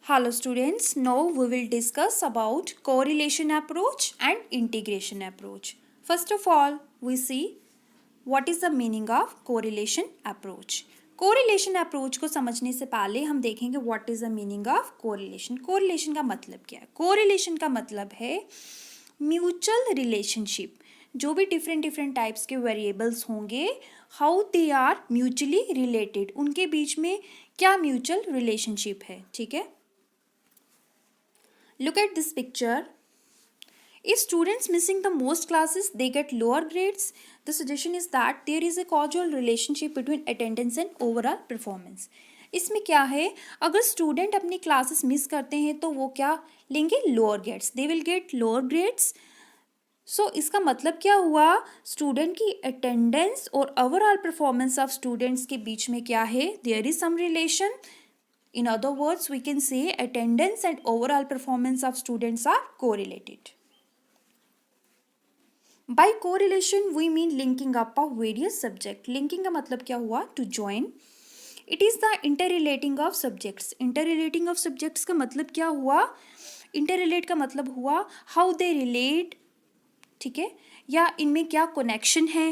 Hello students, now we will discuss about correlation approach and integration approach. First of all, we see what is the meaning of correlation approach. Correlation approach को समझने से पहले हम देखेंगे what is the meaning of correlation. Correlation का मतलब क्या है? Correlation का मतलब है म्यूचुअल रिलेशनशिप. जो भी डिफरेंट टाइप्स के वेरिएबल्स होंगे, how they are mutually related, उनके बीच में क्या म्यूचुअल रिलेशनशिप है. ठीक है. Look at this picture. If students missing the most classes, they get lower grades. The suggestion is that there is a causal relationship between attendance and overall performance. इसमें क्या है, अगर स्टूडेंट अपनी classes miss करते हैं तो वो क्या लेंगे, lower grades. They will get lower grades. So इसका मतलब क्या हुआ, स्टूडेंट की अटेंडेंस और ओवरऑल परफॉर्मेंस ऑफ स्टूडेंट्स के बीच में क्या है, there is some relation. In other words, we can say attendance and overall performance of students are correlated. By correlation, we mean linking up of various subjects. Linking का मतलब क्या हुआ, to join. It is the interrelating of subjects. Interrelating of subjects का मतलब क्या हुआ, interrelate का मतलब हुआ how they relate. ठीक है, या इनमें क्या connection है,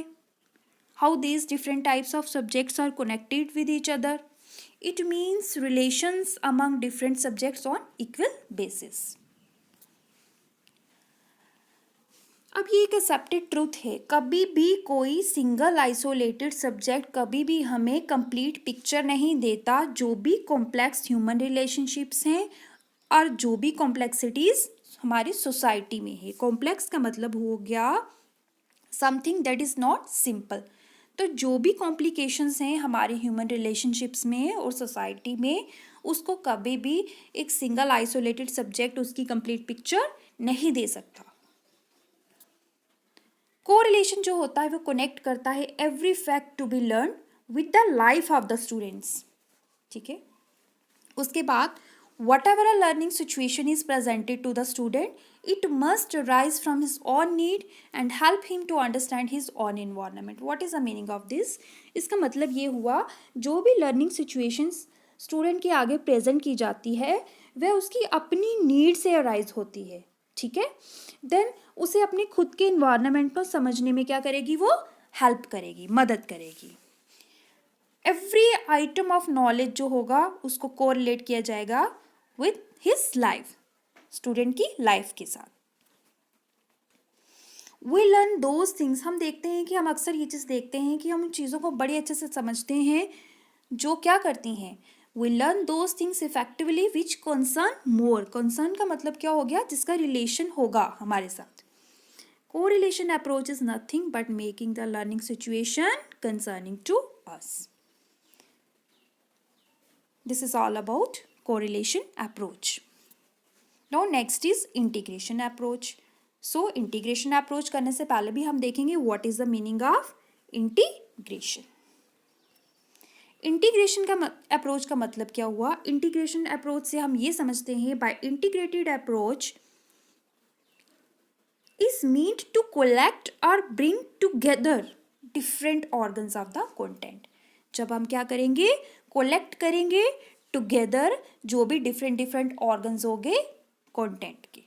how these different types of subjects are connected with each other. It means relations among different subjects on equal basis. अब ये एक एक्सेप्टेड ट्रूथ है, कभी भी कोई सिंगल आइसोलेटेड सब्जेक्ट कभी भी हमें कंप्लीट पिक्चर नहीं देता. जो भी कॉम्प्लेक्स ह्यूमन रिलेशनशिप्स हैं और जो भी कॉम्प्लेक्सिटीज हमारी सोसाइटी में है. कॉम्प्लेक्स का मतलब हो गया something that is not simple. तो जो भी कॉम्प्लिकेशंस हैं हमारे ह्यूमन रिलेशनशिप्स में और सोसाइटी में, उसको कभी भी एक सिंगल आइसोलेटेड सब्जेक्ट उसकी कंप्लीट पिक्चर नहीं दे सकता. कोरिलेशन जो होता है वो कनेक्ट करता है every fact to be learn with the life of the students. ठीक है. उसके बाद whatever a learning situation is presented to the student, it must arise from his own need and help him to understand his own environment. What is the meaning of this? इसका मतलब ये हुआ, जो भी learning situations student के आगे present की जाती है वह उसकी अपनी need से arise होती है. ठीक है. Then उसे अपने खुद के environment को समझने में क्या करेगी, वो help करेगी, मदद करेगी. एवरी आइटम ऑफ नॉलेज जो होगा उसको कोरिलेट किया जाएगा विथ हिज लाइफ, स्टूडेंट की लाइफ के साथ. We learn those things. हम देखते हैं कि हम अक्सर ये चीज़ देखते हैं कि हम उन चीज़ों को बड़े अच्छे से समझते हैं जो क्या करती हैं. We learn those things effectively which concern more. Concern का मतलब क्या हो गया, जिसका रिलेशन होगा हमारे साथ. Correlation approach is nothing but making the learning situation concerning to us. This is all about correlation approach. Now next is integration approach. So integration approach करने से पहले भी हम देखेंगे what is the meaning of integration. Integration का approach का मतलब क्या हुआ. इंटीग्रेशन अप्रोच से हम ये समझते हैं by integrated approach is meant to collect or bring together different organs of the content. जब हम क्या करेंगे, कोलेक्ट करेंगे टुगेदर जो भी डिफरेंट ऑर्गन्स होंगे कंटेंट के.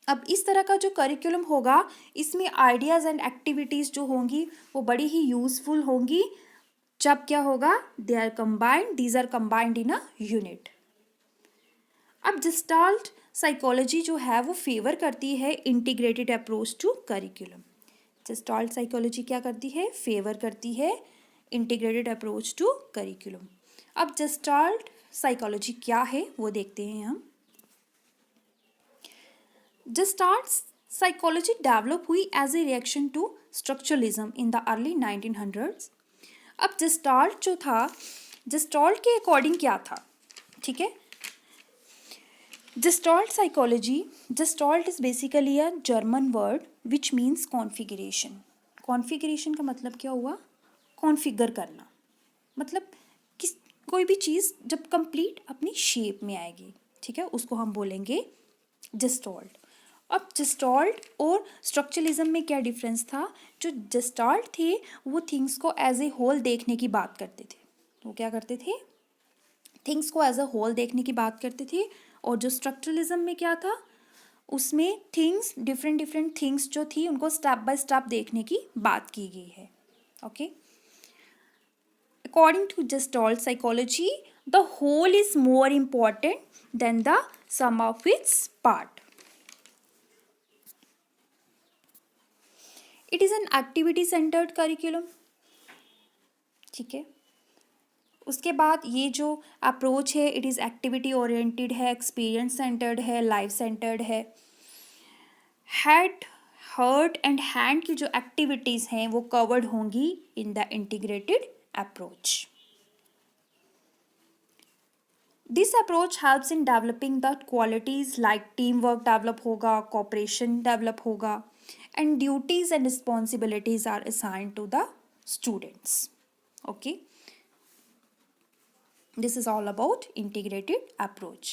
अब इस तरह का जो करिकुलम होगा इसमें आइडियाज़ एंड एक्टिविटीज़ जो होंगी वो बड़ी ही यूजफुल होंगी. जब क्या होगा, they are combined, these are combined in a unit. अब जेस्टाल्ट साइकोलॉजी जो है वो फेवर करती है integrated approach to curriculum. Gestalt psychology क्या करती है, फेवर करती है इंटीग्रेटेड अप्रोच टू करिकुलम. अब जेस्टाल्ट साइकोलॉजी क्या है वो देखते हैं हम. जेस्टाल्ट साइकोलॉजी डेवलप हुई as a reaction to structuralism in the early 1900s. अब जेस्टाल्ट जो था, जेस्टाल्ट के अकॉर्डिंग क्या था. ठीक है. Gestalt psychology, gestalt is basically a German word which means configuration. Configuration का मतलब क्या हुआ, कॉन्फ़िगर करना. मतलब किस कोई भी चीज़ जब कंप्लीट अपनी शेप में आएगी, ठीक है, उसको हम बोलेंगे जेस्टाल्ट. अब जेस्टाल्ट और स्ट्रक्चरलिज्म में क्या डिफरेंस था. जो जेस्टाल्ट थे वो थिंग्स को एज ए होल देखने की बात करते थे. वो क्या करते थे, थिंग्स को एज अ होल देखने की बात करते थे, और जो स्ट्रक्चरलिज्म में क्या था, उसमें थिंग्स डिफरेंट डिफरेंट थिंग्स जो थी उनको स्टेप बाय स्टेप देखने की बात की गई है. Okay, according to Gestalt psychology, the whole is more important than the sum of its part. It is an activity centered curriculum. ठीक है, उसके बाद ये जो अप्रोच है, इट इज़ एक्टिविटी ओरिएंटेड है, एक्सपीरियंस सेंटर्ड है, लाइफ सेंटर्ड है. हेड, हर्ट एंड हैंड की जो एक्टिविटीज़ हैं वो कवर्ड होंगी in the integrated approach. This approach helps in developing the qualities like team work develop होगा, कॉपरेशन डेवलप होगा, and duties and responsibilities are assigned to the students. Okay, this is all about integrated approach.